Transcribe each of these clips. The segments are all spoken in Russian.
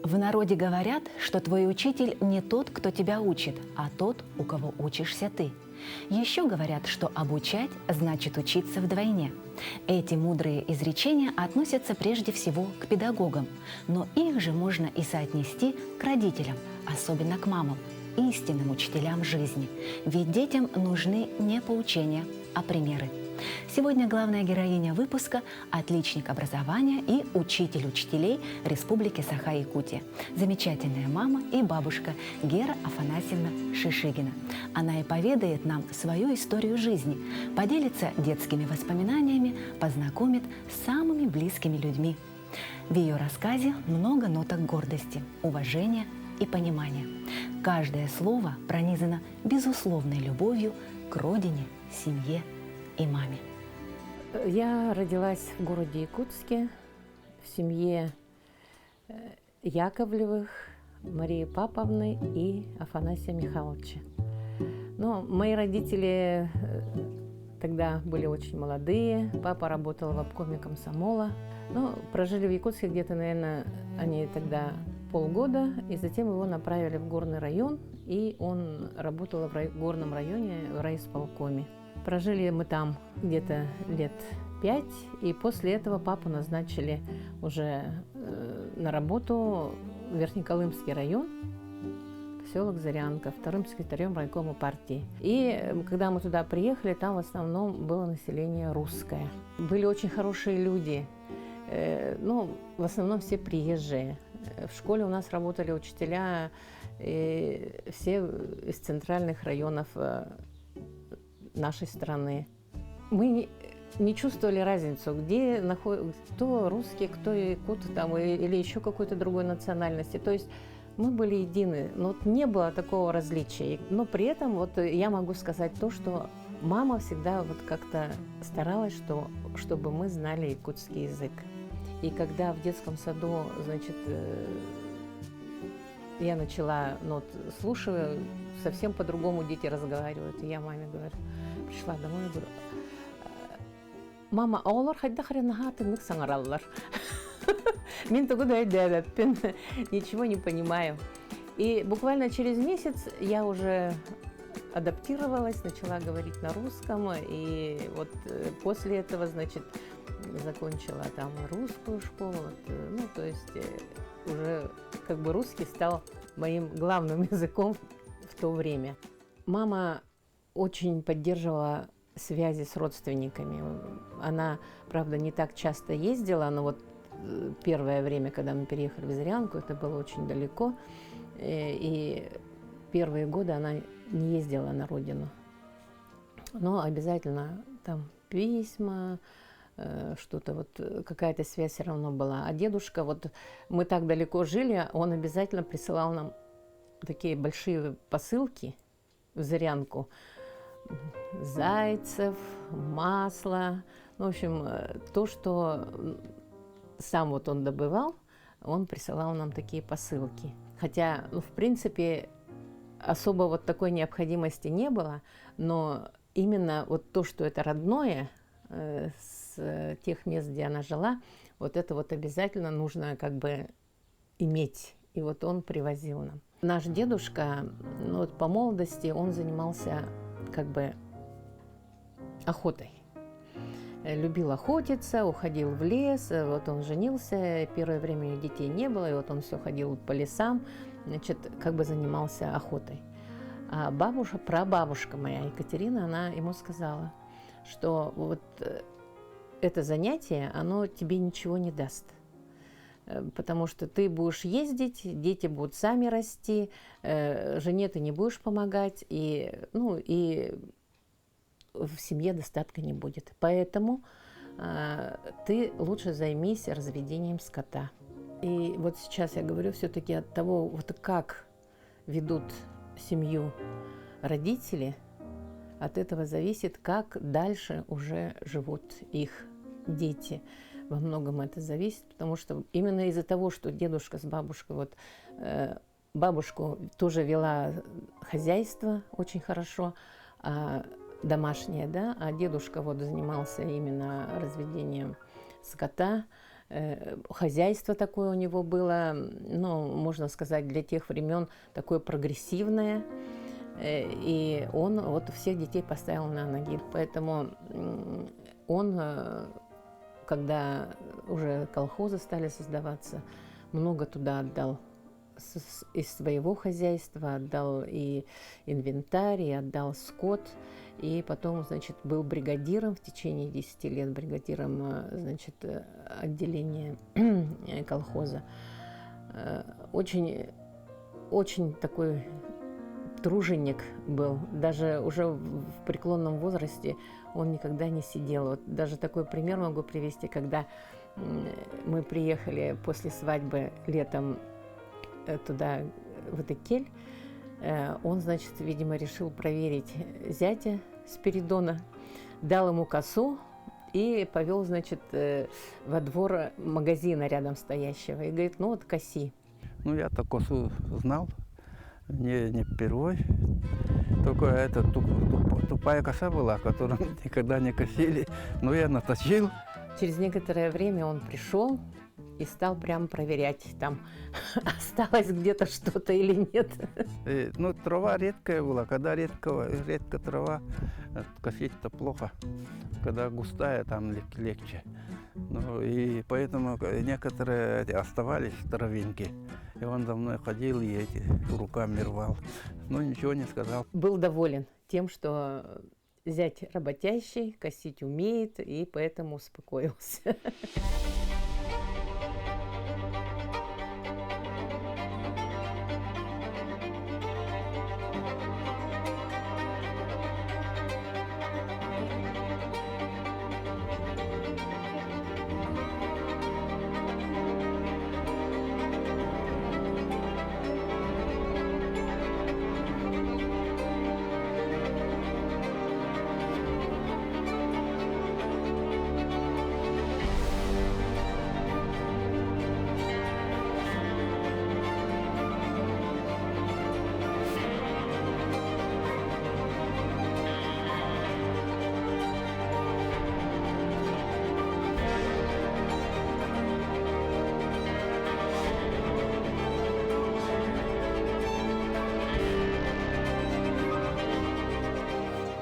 В народе говорят, что твой учитель не тот, кто тебя учит, а тот, у кого учишься ты. Еще говорят, что обучать значит учиться вдвойне. Эти мудрые изречения относятся прежде всего к педагогам, но их же можно и соотнести к родителям, особенно к мамам, истинным учителям жизни. Ведь детям нужны не поучения, а примеры. Сегодня главная героиня выпуска – отличник образования и учитель учителей Республики Саха-Якутия. Замечательная мама и бабушка Гера Афанасьевна Шишигина. Она и поведает нам свою историю жизни, поделится детскими воспоминаниями, познакомит с самыми близкими людьми. В ее рассказе много ноток гордости, уважения и понимания. Каждое слово пронизано безусловной любовью к родине, семье и маме. Я родилась в городе Якутске в семье Яковлевых, Марии Павловны и Афанасия Михайловича. Но мои родители тогда были очень молодые. Папа работал в обкоме комсомола. Но прожили в Якутске где-то, наверное, они тогда полгода, и затем его направили в горный район, и он работал в горном районе в райисполкоме. Прожили мы там где-то лет 5, и после этого папу назначили уже на работу в Верхнеколымский район, поселок Зарянка, вторым секретарем райкома партии. И когда мы туда приехали, там в основном было население русское. Были очень хорошие люди, ну, в основном все приезжие. В школе у нас работали учителя, все из центральных районов нашей страны. Мы не чувствовали разницу, где кто русский, кто якут там, или еще какой-то другой национальности. То есть мы были едины, но вот не было такого различия. Но при этом вот я могу сказать то, что мама всегда вот как-то старалась, чтобы мы знали якутский язык. И когда в детском саду, значит, я начала, ну, вот, слушаю, совсем по-другому дети разговаривают. И я маме говорю, пришла домой, я говорю, мама, аулар хайда хренага тыннык саңараллар. Мен тогда ничего не понимаю. И буквально через месяц я уже адаптировалась, начала говорить на русском, и вот после этого, значит, закончила там русскую школу, ну, то есть уже как бы русский стал моим главным языком в то время. Мама очень поддерживала связи с родственниками. Она, правда, не так часто ездила, но вот первое время, когда мы переехали в Зырянку, это было очень далеко, и первые годы она не ездила на родину. Но обязательно там письма, что-то вот, какая-то связь все равно была. А дедушка, вот мы так далеко жили, он обязательно присылал нам такие большие посылки в Зырянку. Зайцев, масло, ну, в общем, то, что сам вот он добывал, он присылал нам такие посылки. Хотя, ну, в принципе, особо вот такой необходимости не было, но именно вот то, что это родное, с тех мест, где она жила, вот это вот обязательно нужно как бы иметь. И вот он привозил нам. Наш дедушка, ну, вот по молодости он занимался как бы охотой. Любил охотиться, уходил в лес, вот он женился, первое время у него детей не было, и вот он все ходил по лесам, значит, как бы занимался охотой. А прабабушка моя Екатерина, она ему сказала, что вот это занятие, оно тебе ничего не даст. Потому что ты будешь ездить, дети будут сами расти, жене ты не будешь помогать, и, ну, и в семье достатка не будет. Поэтому ты лучше займись разведением скота. И вот сейчас я говорю все-таки от того, вот как ведут семью родители, от этого зависит, как дальше уже живут их дети. Во многом это зависит, потому что именно из-за того, что дедушка с бабушкой, вот бабушку тоже вела хозяйство очень хорошо, домашнее, да, а дедушка вот занимался именно разведением скота, Хозяйство такое у него было, ну, можно сказать, для тех времен такое прогрессивное. И он вот всех детей поставил на ноги. Поэтому он, когда уже колхозы стали создаваться, много туда отдал из своего хозяйства, отдал и инвентарь, и отдал скот. И потом, значит, был бригадиром в течение 10 лет, бригадиром, значит, отделения колхоза. Очень, очень такой труженик был. Даже уже в преклонном возрасте он никогда не сидел. Вот даже такой пример могу привести, когда мы приехали после свадьбы летом туда, в Этекель, он, значит, видимо, решил проверить зятя Спиридона, дал ему косу и повел, значит, во двор магазина рядом стоящего. И говорит, ну вот коси. Ну, я-то косу знал, не впервой. Только эта тупая коса была, которую никогда не косили. Но я наточил. Через некоторое время он пришел и стал прям проверять, там осталось где-то что-то или нет. Ну, трава редкая была. Когда редко трава, косить-то плохо. Когда густая, там легче. Ну, и поэтому некоторые оставались травинки. И он за мной ходил и эти руками рвал. Но ничего не сказал. Был доволен тем, что зять работящий, косить умеет, и поэтому успокоился.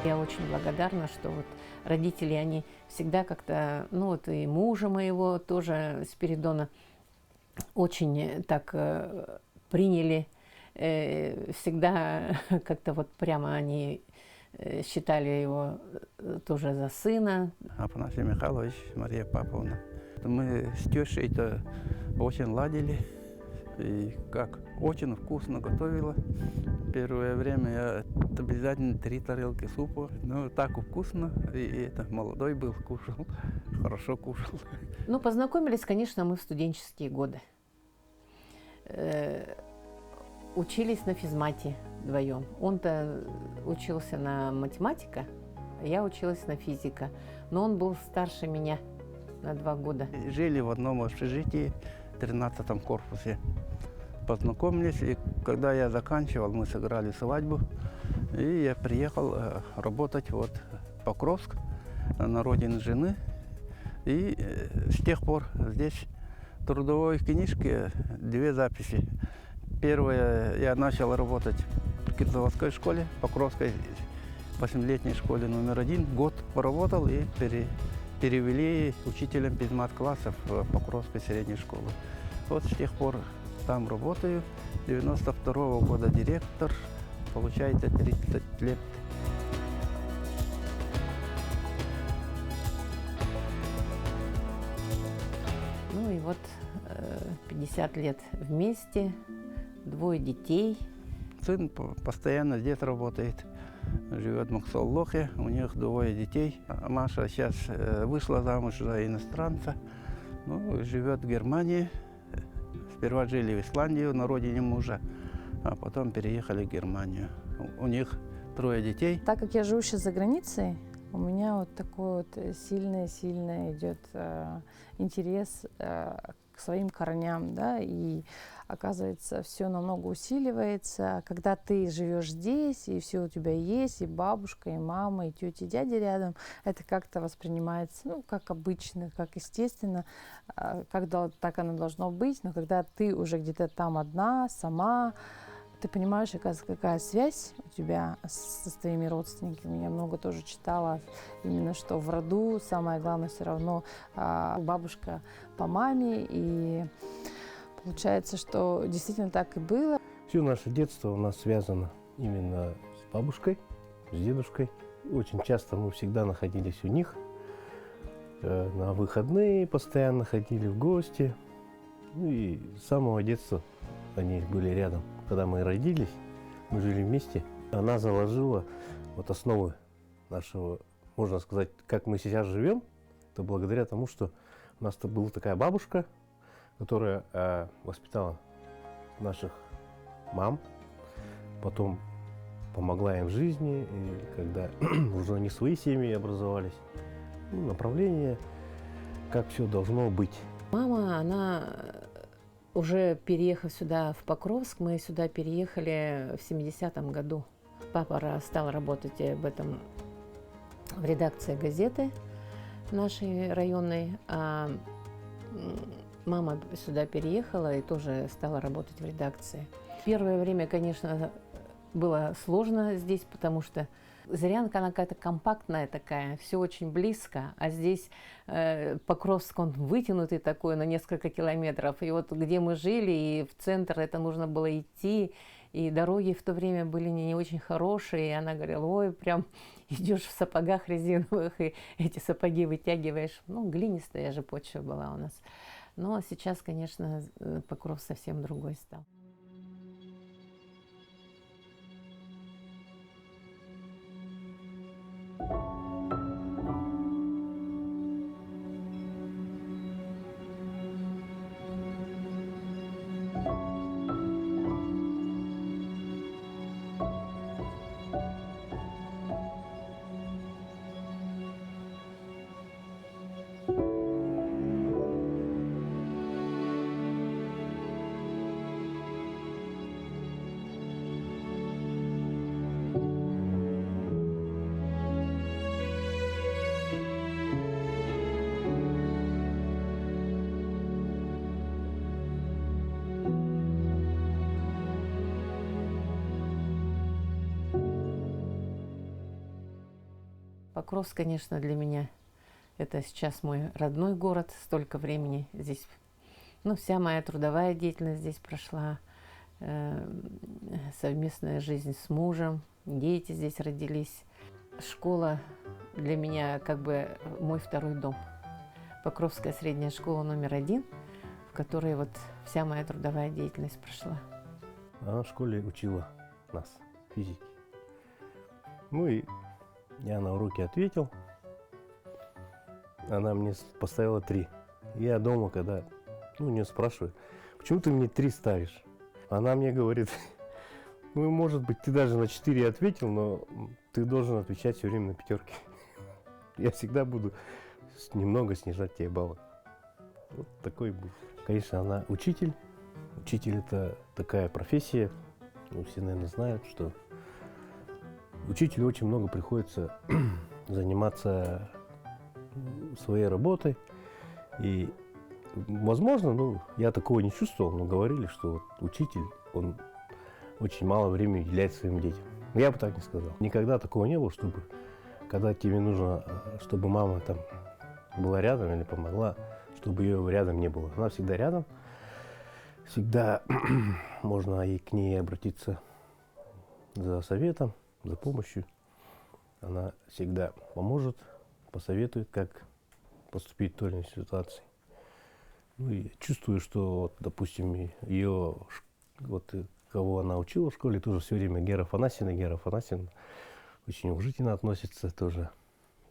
Я очень благодарна, что вот родители, они всегда как-то, ну вот и мужа моего тоже, Спиридона, очень так приняли, всегда как-то вот прямо они считали его тоже за сына. Афанасий Михайлович, Мария Павловна. Мы с тещей-то очень ладили. И как очень вкусно готовила. Первое время я обязательно 3 тарелки супа. Ну, так вкусно. И это молодой был, кушал, хорошо кушал. Ну, познакомились, конечно, мы в студенческие годы. Учились на физмате вдвоем. Он-то учился на математика, а я училась на физика. Но он был старше меня на 2 года. Жили в одном общежитии, в 13-м корпусе. Познакомились, и когда я заканчивал, мы сыграли свадьбу. И я приехал работать вот в Покровск на родину жены. И с тех пор здесь в трудовой книжке 2 записи. Первое, я начал работать в Кирзаводской школе, Покровской 8-летней школе номер 1. Год поработал и перевели учителем пизмат-классов в Покровской средней школы. Вот с тех пор там работаю. 92-го года директор, получается 30 лет. Ну и вот 50 лет вместе, 2 детей. Сын постоянно здесь работает, живет в Максоллохе, у них 2 детей. Маша сейчас вышла замуж за иностранца, ну, живет в Германии. Сперва жили в Исландии на родине мужа, а потом переехали в Германию. У них 3 детей. Так как я живу сейчас за границей, у меня вот такой вот сильный идет интерес к своим корням, да, и оказывается, все намного усиливается, когда ты живешь здесь, и все у тебя есть, и бабушка, и мама, и тетя, и дядя рядом, это как-то воспринимается, ну, как обычно, как естественно, так оно должно быть, но когда ты уже где-то там одна, сама, ты понимаешь, оказывается, какая связь у тебя с твоими родственниками. Я много тоже читала, именно что в роду самое главное все равно бабушка по маме. И получается, что действительно так и было. Все наше детство у нас связано именно с бабушкой, с дедушкой. Очень часто мы всегда находились у них. На выходные постоянно ходили в гости. Ну и с самого детства они были рядом. Когда мы родились, мы жили вместе. Она заложила вот основы нашего, можно сказать, как мы сейчас живем, то благодаря тому, что у нас была такая бабушка, которая воспитала наших мам, потом помогла им в жизни, и когда уже они свои семьи образовались, направление, как все должно быть. Мама, она уже переехав сюда, в Покровск, мы сюда переехали в 70-м году. Папа стал работать в редакции газеты нашей районной, а мама сюда переехала и тоже стала работать в редакции. Первое время, конечно, было сложно здесь, потому что Зырянка, она какая-то компактная такая, все очень близко, а здесь Покровск, он вытянутый такой на несколько километров. И вот где мы жили, и в центр это нужно было идти, и дороги в то время были не очень хорошие, и она говорила, ой, прям идешь в сапогах резиновых, и эти сапоги вытягиваешь. Ну, глинистая же почва была у нас. Но сейчас, конечно, Покровск совсем другой стал. Покровск, конечно, для меня это сейчас мой родной город, столько времени здесь. Ну, вся моя трудовая деятельность здесь прошла, совместная жизнь с мужем, дети здесь родились. Школа для меня как бы мой второй дом. Покровская средняя школа №1, в которой вот вся моя трудовая деятельность прошла. Она в школе учила нас физике. Ну и я на уроке ответил, она мне поставила 3. Я дома, когда у нее спрашиваю, почему ты мне 3 ставишь? Она мне говорит, ну, может быть, ты даже на 4 ответил, но ты должен отвечать все время на 5. Я всегда буду немного снижать тебе баллы. Вот такой был. Конечно, она учитель. Учитель – это такая профессия, все, наверное, знают, что учителю очень много приходится заниматься своей работой. И, возможно, я такого не чувствовал, но говорили, что вот учитель, он очень мало времени уделяет своим детям. Я бы так не сказал. Никогда такого не было, чтобы, когда тебе нужно, чтобы мама там была рядом или помогла, чтобы ее рядом не было. Она всегда рядом, всегда можно к ней обратиться за советом, за помощью. Она всегда поможет, посоветует, как поступить в той или иной ситуации. Ну и чувствую, что, вот, допустим, ее, вот, кого она учила в школе, тоже все время Гера Афанасьевна очень уважительно относится тоже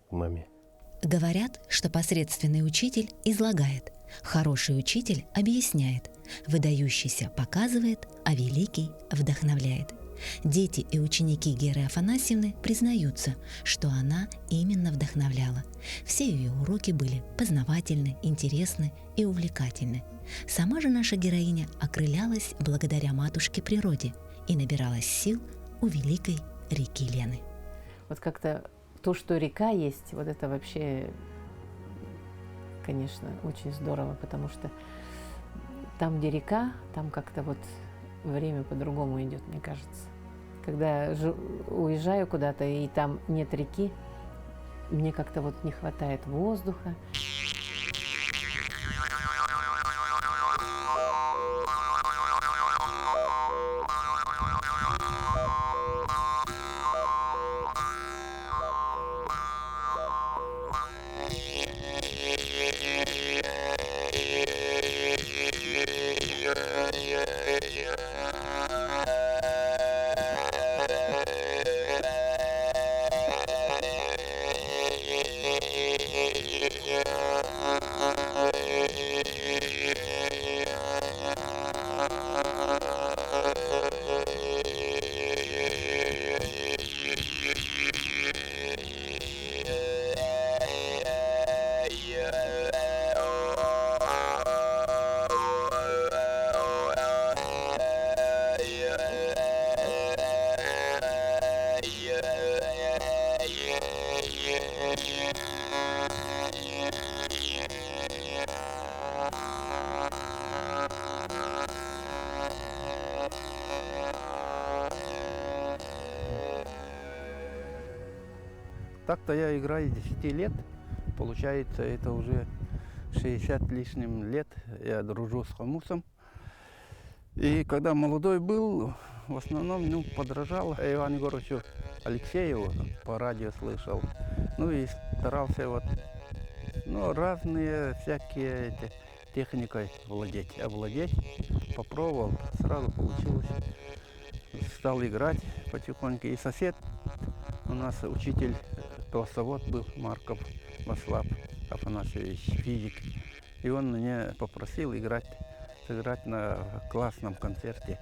к маме. Говорят, что посредственный учитель излагает, хороший учитель объясняет, выдающийся показывает, а великий вдохновляет. Дети и ученики Геры Афанасьевны признаются, что она именно вдохновляла. Все ее уроки были познавательны, интересны и увлекательны. Сама же наша героиня окрылялась благодаря матушке природе и набиралась сил у великой реки Лены. Вот как-то то, что река есть, вот это вообще, конечно, очень здорово, потому что там, где река, там как-то вот время по-другому идет, мне кажется. Когда уезжаю куда-то и там нет реки, мне как-то вот не хватает воздуха. Так-то я играю с 10 лет. Получается, это уже 60 лишним лет я дружу с хомусом. И когда молодой был, в основном подражал Ивану Егоровичу Алексееву, по радио слышал. Ну и старался разные всякие техникой овладеть. Попробовал, сразу получилось. Стал играть потихоньку. И сосед у нас учитель классовод был, Марков Васлав Афанасьевич, физик. И он меня попросил сыграть на классном концерте.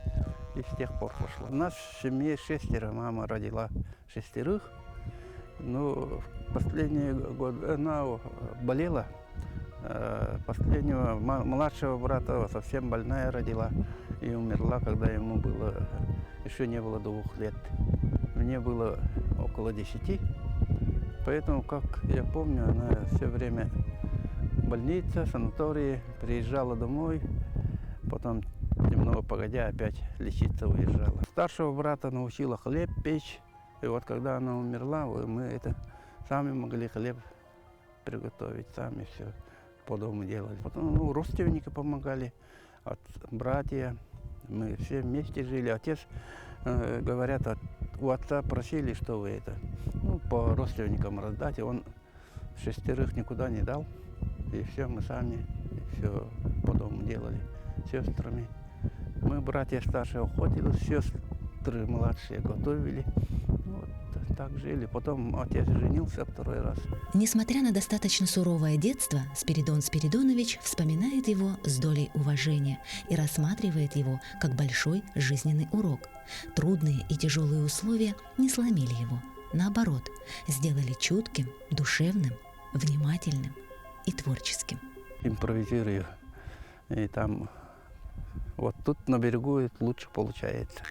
И с тех пор пошло. У нас в семье 6, мама родила 6. Но последние годы она болела. Последнего младшего брата совсем больная родила и умерла, когда ему еще не было 2 лет. Мне было около 10. Поэтому, как я помню, она все время в больнице, санатории, приезжала домой, потом немного погодя опять лечиться уезжала. Старшего брата научила хлеб печь, и вот когда она умерла, мы сами могли хлеб приготовить, сами все по дому делали. Потом родственники помогали, братья, мы все вместе жили. Отец, говорят, у отца просили, что вы по родственникам раздать, и он 6 никуда не дал. И все мы сами все по дому делали с сестрами. Мы, братья старшие, охотились, сестры младшие готовили. Так жили. Потом отец женился 2 раз. Несмотря на достаточно суровое детство, Спиридон Спиридонович вспоминает его с долей уважения и рассматривает его как большой жизненный урок. Трудные и тяжелые условия не сломили его. Наоборот, сделали чутким, душевным, внимательным и творческим. Импровизирую. И там, тут на берегу лучше получается.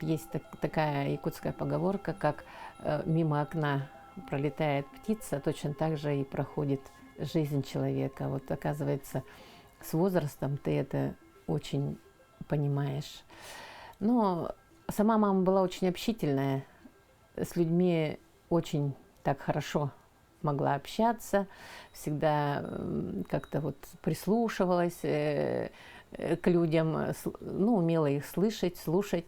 Есть такая якутская поговорка, как мимо окна пролетает птица, точно так же и проходит жизнь человека. Вот оказывается, с возрастом ты это очень понимаешь. Но сама мама была очень общительная, с людьми очень так хорошо могла общаться, всегда как-то вот прислушивалась к людям, ну, умела их слышать, слушать.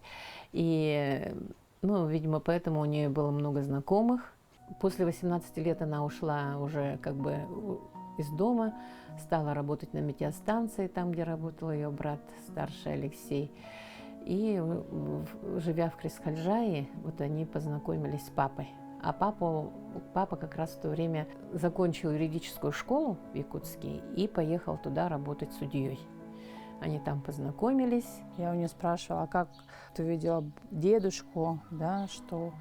И, ну, видимо, поэтому у нее было много знакомых. После 18 лет она ушла уже как бы из дома, стала работать на метеостанции, там, где работал ее брат старший Алексей. И, живя в Крисхальжае, вот они познакомились с папой. А папа как раз в то время закончил юридическую школу в Якутске и поехал туда работать судьей. Они там познакомились. Я у нее спрашивала, а как ты видела дедушку, да, что,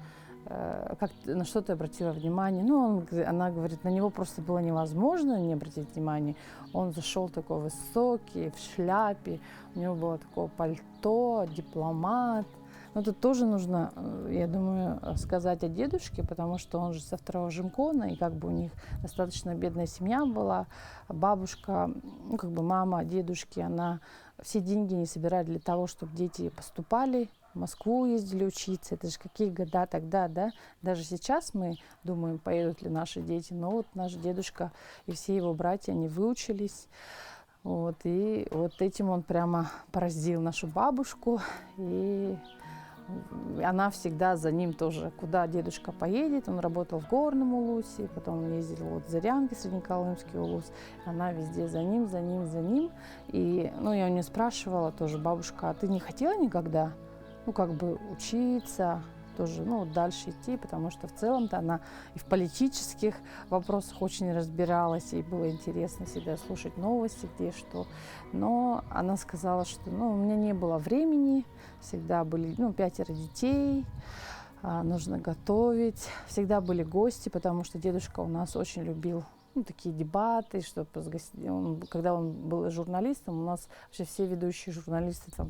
на что ты обратила внимание? Ну, она говорит, на него просто было невозможно не обратить внимание. Он зашел такой высокий, в шляпе, у него было такое пальто, дипломат. Но тут тоже нужно, я думаю, сказать о дедушке, потому что он же со второго жемкона, и как бы у них достаточно бедная семья была. Бабушка, ну как бы мама дедушки, она все деньги не собирает для того, чтобы дети поступали, в Москву ездили учиться. Это же какие года тогда, да? Даже сейчас мы думаем, поедут ли наши дети. Но вот наш дедушка и все его братья, они выучились. Вот, и вот этим он прямо поразил нашу бабушку. И она всегда за ним тоже, куда дедушка поедет. Он работал в Горном Улусе, потом он ездил вот в Зырянки, Среднеколымский Улус. Она везде за ним, за ним, за ним. И, ну, я у нее спрашивала тоже, бабушка, а ты не хотела никогда, ну, как бы учиться, тоже, ну, дальше идти, потому что в целом-то она и в политических вопросах очень разбиралась, и было интересно всегда слушать новости, где что. Но она сказала, что, ну, у меня не было времени, всегда были, ну, 5 детей, нужно готовить, всегда были гости, потому что дедушка у нас очень любил, ну, такие дебаты, что когда он был журналистом, у нас вообще все ведущие журналисты там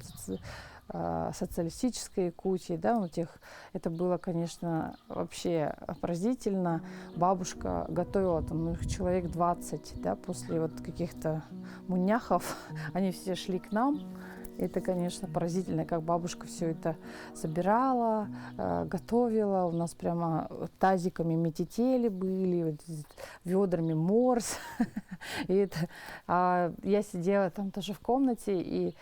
социалистической Якутии, да, у тех, это было, конечно, вообще поразительно. Бабушка готовила там человек 20, да, после вот каких-то муняхов, они все шли к нам. Это, конечно, поразительно, как бабушка все это собирала, готовила. У нас прямо тазиками мететели были, вот, ведрами морс. Я сидела там тоже в комнате, и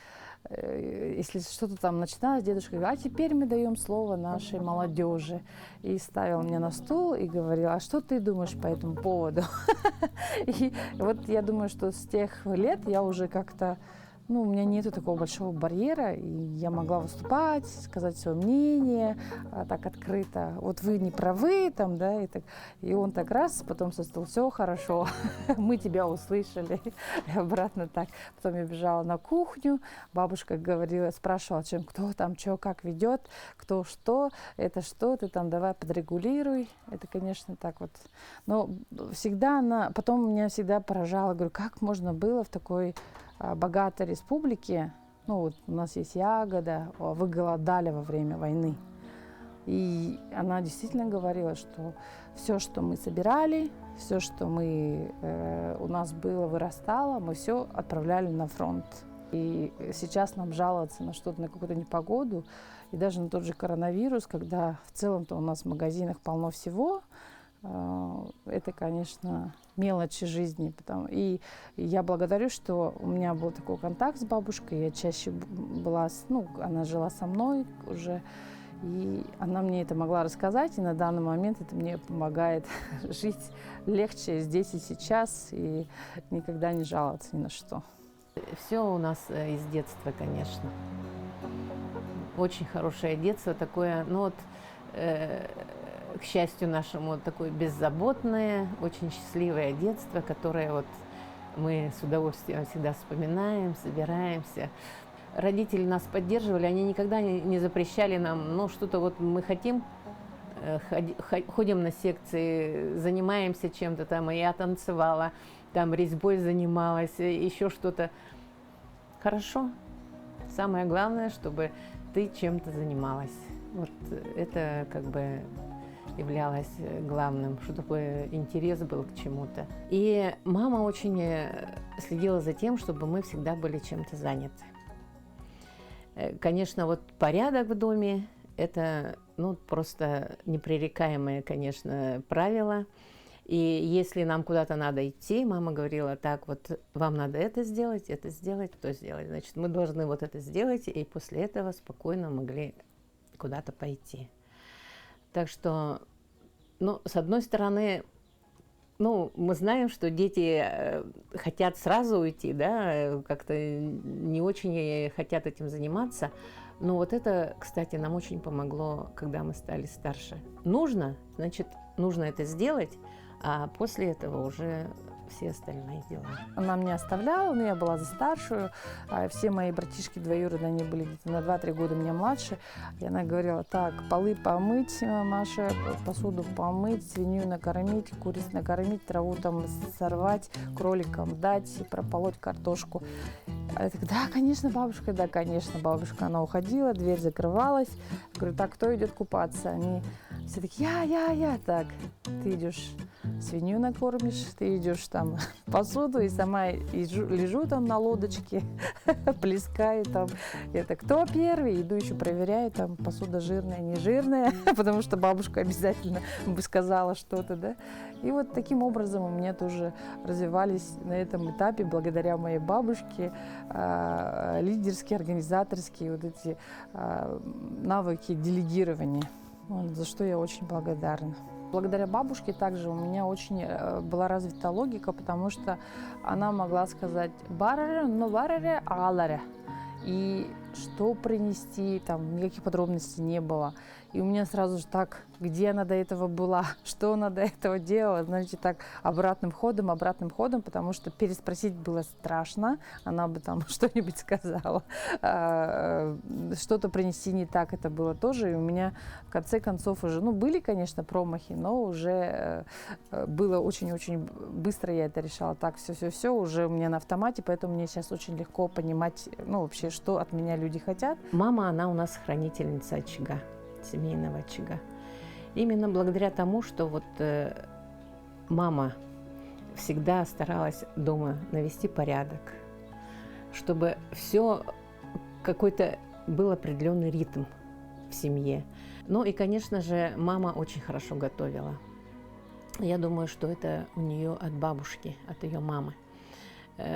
если что-то там начиналось, дедушка говорит, а теперь мы даем слово нашей молодежи. И ставил меня на стул и говорил, а что ты думаешь по этому поводу? И вот я думаю, что с тех лет я уже как-то, ну, у меня нету такого большого барьера, и я могла выступать, сказать свое мнение так открыто. Вот вы не правы, там, да, и он так раз, потом со стула, все хорошо, мы тебя услышали, и обратно так. Потом я бежала на кухню, бабушка говорила, спрашивала, кто там, что, как ведет, кто что, это что, ты там давай подрегулируй. Это, конечно, так вот. Но всегда потом меня всегда поражало, говорю, как можно было в такой богатой республике, ну вот у нас есть ягода, вы голодали во время войны. И она действительно говорила, что все, что мы собирали, все, что у нас было, вырастало, мы все отправляли на фронт. И сейчас нам жаловаться на что-то, на какую-то непогоду, и даже на тот же коронавирус, когда в целом-то у нас в магазинах полно всего, это, конечно, мелочи жизни. И я благодарю, что у меня был такой контакт с бабушкой. Я чаще была, ну, она жила со мной уже, и она мне это могла рассказать, и на данный момент это мне помогает жить легче здесь и сейчас, и никогда не жаловаться ни на что. Все у нас из детства, конечно. Очень хорошее детство, такое, ну вот, к счастью нашему, такое беззаботное, очень счастливое детство, которое вот мы с удовольствием всегда вспоминаем, собираемся. Родители нас поддерживали, они никогда не запрещали нам, ну, что-то вот мы хотим, ходим на секции, занимаемся чем-то там, и я танцевала, там резьбой занималась, еще что-то. Хорошо. Самое главное, чтобы ты чем-то занималась. Вот это как бы являлось главным, чтобы интерес был к чему-то. И мама очень следила за тем, чтобы мы всегда были чем-то заняты. Конечно, вот порядок в доме – это ну, просто непререкаемое, конечно, правило. И если нам куда-то надо идти, мама говорила, так, вот вам надо это сделать, то сделать. Значит, мы должны вот это сделать, и после этого спокойно могли куда-то пойти. Так что, ну, с одной стороны, ну, мы знаем, что дети хотят сразу уйти, да, как-то не очень хотят этим заниматься. Но вот это, кстати, нам очень помогло, когда мы стали старше. Нужно, значит, нужно это сделать, а после этого уже все остальные дела. Она меня оставляла, но я была за старшую. Все мои братишки двоюродные, они были где-то на 2-3 года меня младше. И она говорила, так, полы помыть, Маша, посуду помыть, свинью накормить, куриц накормить, траву там сорвать, кроликам дать, прополоть картошку. А я так, да, конечно, бабушка, да, конечно, бабушка. Она уходила, дверь закрывалась. Я говорю, так, кто идет купаться? Они все такие, я. Так, ты идешь свинью накормишь, ты идешь там посуду, и сама лежу там на лодочке, плескаю там. Это кто первый? Иду еще проверяю, там посуда жирная, не жирная, потому что бабушка обязательно бы сказала что-то, да. И вот таким образом у меня тоже развивались на этом этапе, благодаря моей бабушке, лидерские, организаторские вот эти навыки делегирования, вот, за что я очень благодарна. Благодаря бабушке также у меня очень была развита логика, потому что она могла сказать «бараре, но бараре, аларе». И что принести, там никаких подробностей не было. И у меня сразу же так, где она до этого была, что она до этого делала, значит, так обратным ходом, потому что переспросить было страшно, она бы там что-нибудь сказала. Что-то принести не так, это было тоже. И у меня в конце концов уже, ну, были, конечно, промахи, но уже было очень-очень быстро я это решала. Так, все, уже у меня на автомате, поэтому мне сейчас очень легко понимать, ну, вообще, что от меня люди хотят. Мама, она у нас хранительница очага, семейного очага. Именно благодаря тому, что вот мама всегда старалась дома навести порядок, чтобы все какой-то был определенный ритм в семье. Ну и, конечно же, мама очень хорошо готовила. Я думаю, что это у нее от бабушки, от ее мамы.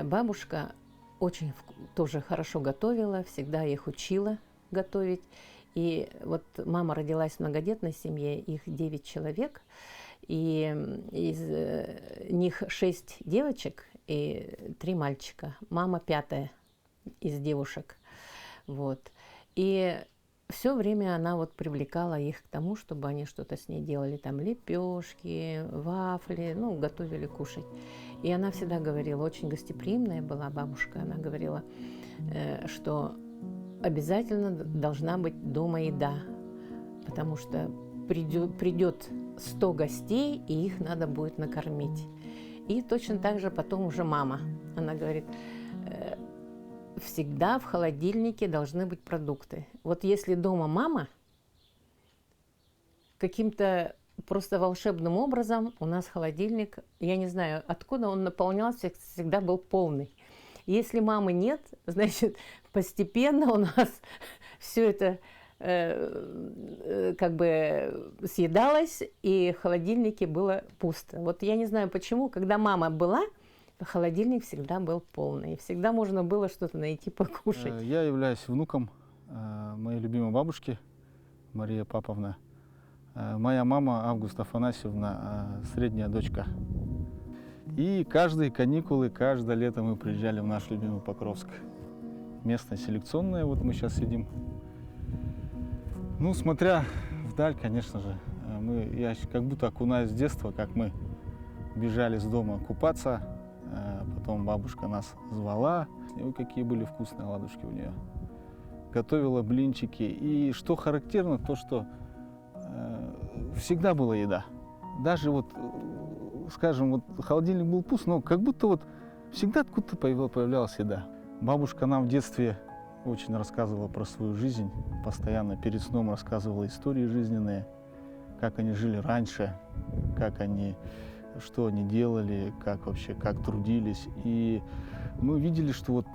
Бабушка очень тоже хорошо готовила, всегда их учила готовить. И вот мама родилась в многодетной семье, их 9 человек, и из них 6 девочек и 3 мальчика. Мама 5-я из девушек. Вот. И все время она вот привлекала их к тому, чтобы они что-то с ней делали, там лепешки, вафли, ну, готовили кушать. И она всегда говорила, очень гостеприимная была бабушка, она говорила, что обязательно должна быть дома еда, потому что придет 100 гостей, и их надо будет накормить. И точно так же потом уже мама, она говорит, всегда в холодильнике должны быть продукты. Вот если дома мама, каким-то просто волшебным образом у нас холодильник, я не знаю, откуда он наполнялся, всегда был полный. Если мамы нет, значит, постепенно у нас все это как бы съедалось, и в холодильнике было пусто. Вот я не знаю почему, когда мама была, холодильник всегда был полный, всегда можно было что-то найти покушать. Я являюсь внуком моей любимой бабушки Мария Паповна. Моя мама Августа Афанасьевна, средняя дочка. И каждые каникулы, каждое лето мы приезжали в наш любимый Покровск. Место селекционное, вот мы сейчас сидим. Ну, смотря вдаль, конечно же, я как будто окунаюсь в детство, как мы бежали с дома купаться. Потом бабушка нас звала. И ой, какие были вкусные оладушки у нее. Готовила блинчики. И что характерно, то что всегда была еда. Даже вот, скажем, вот холодильник был пуст, но как будто вот всегда откуда-то появлялась еда. Бабушка нам в детстве очень рассказывала про свою жизнь. Постоянно перед сном рассказывала истории жизненные, как они жили раньше, что они делали, как вообще, как трудились. И мы видели, что вот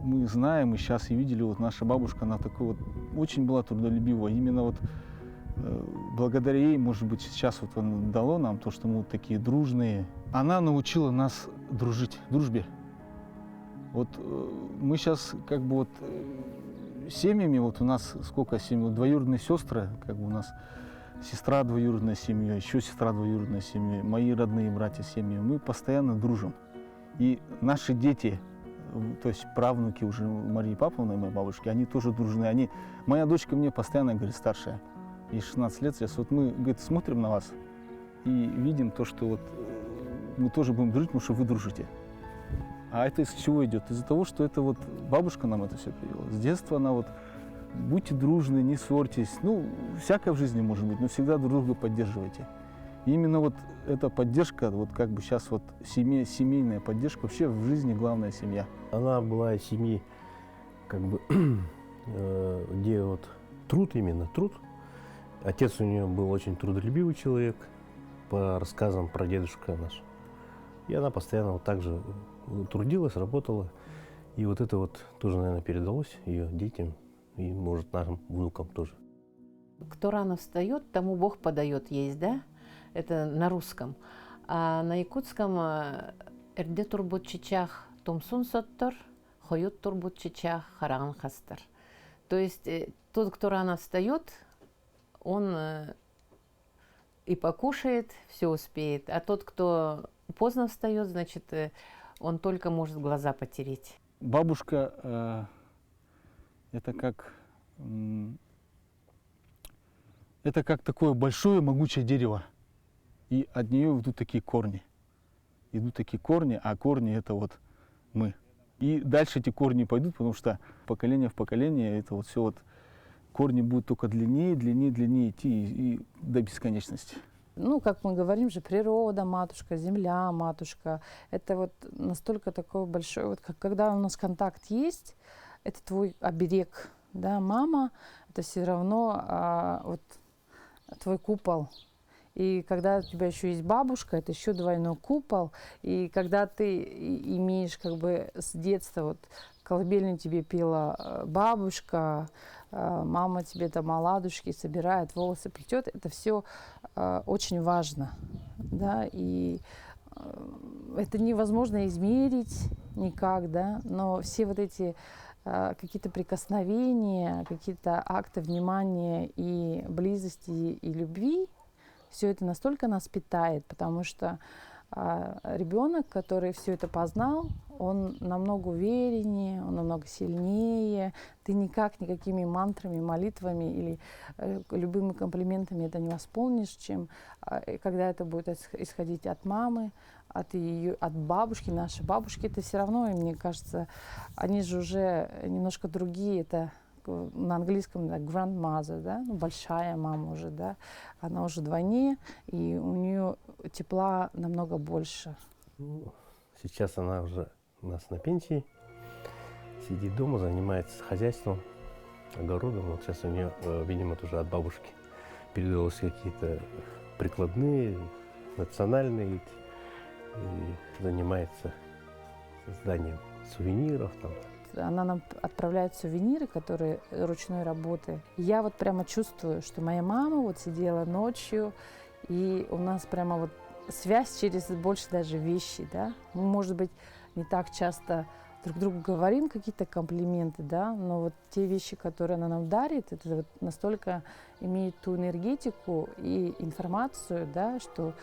мы знаем и сейчас и видели, вот наша бабушка, она такой вот очень была трудолюбивая. Именно вот благодаря ей, может быть, сейчас вот он дало нам то, что мы вот такие дружные. Она научила нас дружить, дружбе. Вот мы сейчас как бы вот семьями, вот у нас сколько семей, вот двоюродные сестры, как бы у нас сестра двоюродная семья, еще сестра двоюродная семья, мои родные братья семьи, мы постоянно дружим. И наши дети, то есть правнуки уже Марии Павловны, моей бабушки, они тоже дружны. Моя дочка мне постоянно говорит, старшая, ей 16 лет сейчас, вот мы, говорит, смотрим на вас и видим то, что вот мы тоже будем дружить, потому что вы дружите. А это из чего идет? Из-за того, что это вот бабушка нам это все привела. С детства она вот, будьте дружны, не ссорьтесь. Ну, всякое в жизни может быть, но всегда друг друга поддерживайте. И именно вот эта поддержка, вот как бы сейчас вот семейная поддержка, вообще в жизни главная семья. Она была из семьи, как бы, где вот труд именно, труд. Отец у нее был очень трудолюбивый человек, по рассказам про дедушка наш. И она постоянно вот так же трудилась, работала. И вот это вот тоже, наверное, передалось ее детям и, может, нашим внукам тоже. Кто рано встает, тому Бог подает, есть, да? Это на русском. А на якутском «Эрде турбут чичах томсун соттор, хоют турбут чичах харан хастар». То есть тот, кто рано встает, он и покушает, все успеет. А тот, кто поздно встает, значит, он только может глаза потереть. Бабушка это как такое большое могучее дерево. И от нее идут такие корни. А корни это вот мы. И дальше эти корни пойдут, потому что поколение в поколение это вот все вот корни будут только длиннее, длиннее, длиннее идти и до бесконечности. Ну, как мы говорим же, природа, матушка, земля, матушка. Это вот настолько такой большой, вот как, когда у нас контакт есть, это твой оберег, да, мама, это все равно вот твой купол. И когда у тебя еще есть бабушка, это еще двойной купол. И когда ты имеешь как бы с детства, вот колыбельную тебе пела бабушка, мама тебе там оладушки собирает, волосы плетет, это все очень важно, да, и это невозможно измерить никак, да, но все вот эти какие-то прикосновения, какие-то акты внимания и близости и любви, все это настолько нас питает, потому что ребенок, который все это познал, он намного увереннее, он намного сильнее. Ты никакими мантрами, молитвами или любыми комплиментами это не восполнишь, чем когда это будет исходить от мамы, от бабушки. Наши бабушки, это все равно, мне кажется, они же уже немножко другие. Это на английском grandmother, да, ну, большая мама уже, да, она уже вдвойне, и у нее тепла намного больше. Ну, сейчас она уже у нас на пенсии, сидит дома, занимается хозяйством, огородом. Вот сейчас у нее, видимо, тоже от бабушки передалось какие-то прикладные, национальные, и занимается созданием сувениров там. Она нам отправляет сувениры, которые ручной работы. Я вот прямо чувствую, что моя мама вот сидела ночью, и у нас прямо вот связь через больше даже вещи, да. Мы, может быть, не так часто друг другу говорим какие-то комплименты, да, но вот те вещи, которые она нам дарит, это вот настолько имеет ту энергетику и информацию, да, что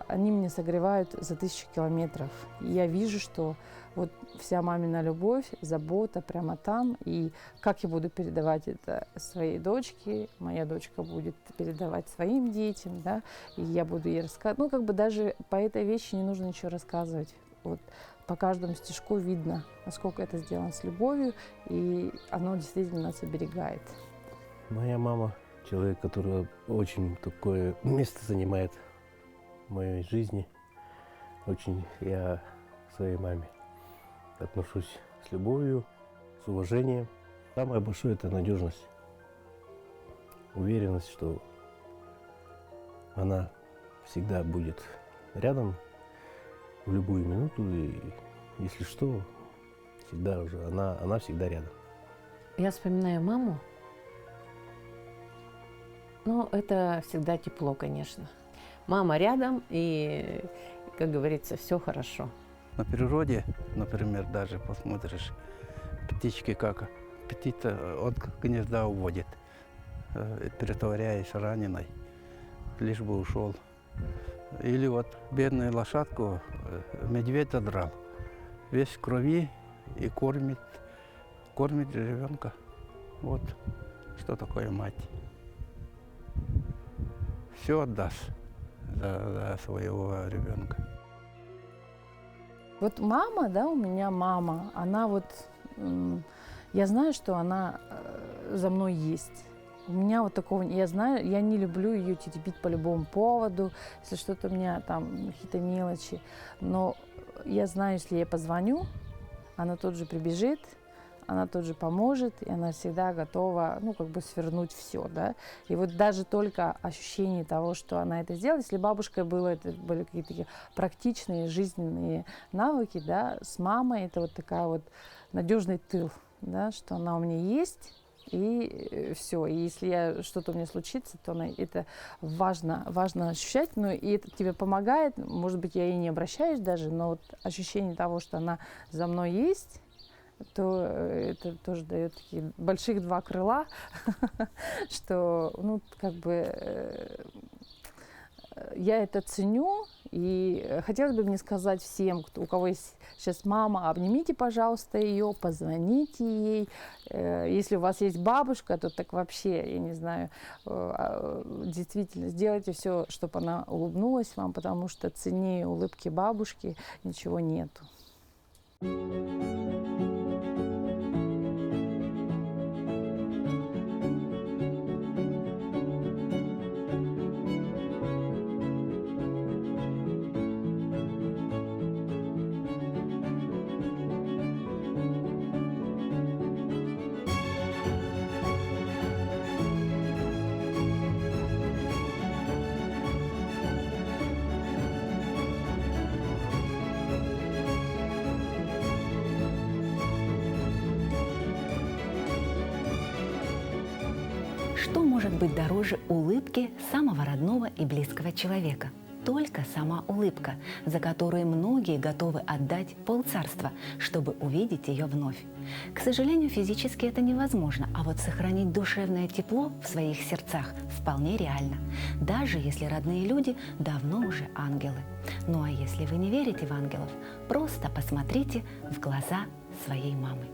они меня согревают за 1000 километров. И я вижу, что вот вся мамина любовь, забота прямо там. И как я буду передавать это своей дочке, моя дочка будет передавать своим детям, да, и я буду ей рассказывать. Ну, как бы даже по этой вещи не нужно ничего рассказывать. Вот по каждому стишку видно, насколько это сделано с любовью, и оно действительно нас оберегает. Моя мама — человек, который очень такое место занимает в моей жизни. Очень я к своей маме отношусь с любовью, с уважением. Самое большое — это надежность, уверенность, что она всегда будет рядом в любую минуту, и если что, всегда уже, она всегда рядом. Я вспоминаю маму. Ну, это всегда тепло, конечно. Мама рядом, и, как говорится, все хорошо. На природе, например, даже посмотришь, птички как птица от гнезда уводит, притворяясь раненой, лишь бы ушел. Или вот бедную лошадку медведь задрал, весь в крови и кормит ребенка. Вот что такое мать. Все отдаст за своего ребенка. Вот мама, да, у меня мама, она вот, я знаю, что она за мной есть. У меня вот такого, я знаю, я не люблю ее теребить по любому поводу, если что-то у меня там, какие-то мелочи. Но я знаю, если я позвоню, она тут же прибежит, она тут же поможет, и она всегда готова, ну, как бы свернуть все, да. И вот даже только ощущение того, что она это сделала, если бабушкой было, это были какие-то такие практичные жизненные навыки, да, с мамой это вот такая вот надежный тыл, да, что она у меня есть, и все. И если что-то у меня случится, то это важно ощущать, но и это тебе помогает, может быть, я ей не обращаюсь даже, но вот ощущение того, что она за мной есть, то это тоже дает такие больших два крыла, что, ну, как бы я это ценю, и хотелось бы мне сказать всем, у кого есть сейчас мама, обнимите, пожалуйста, ее, позвоните ей. Если у вас есть бабушка, то так вообще, я не знаю, действительно, сделайте все, чтобы она улыбнулась вам, потому что ценнее улыбки бабушки ничего нету. Что может быть дороже улыбки самого родного и близкого человека? Только сама улыбка, за которую многие готовы отдать полцарства, чтобы увидеть ее вновь. К сожалению, физически это невозможно, а вот сохранить душевное тепло в своих сердцах вполне реально, даже если родные люди давно уже ангелы. Ну а если вы не верите в ангелов, просто посмотрите в глаза своей мамы.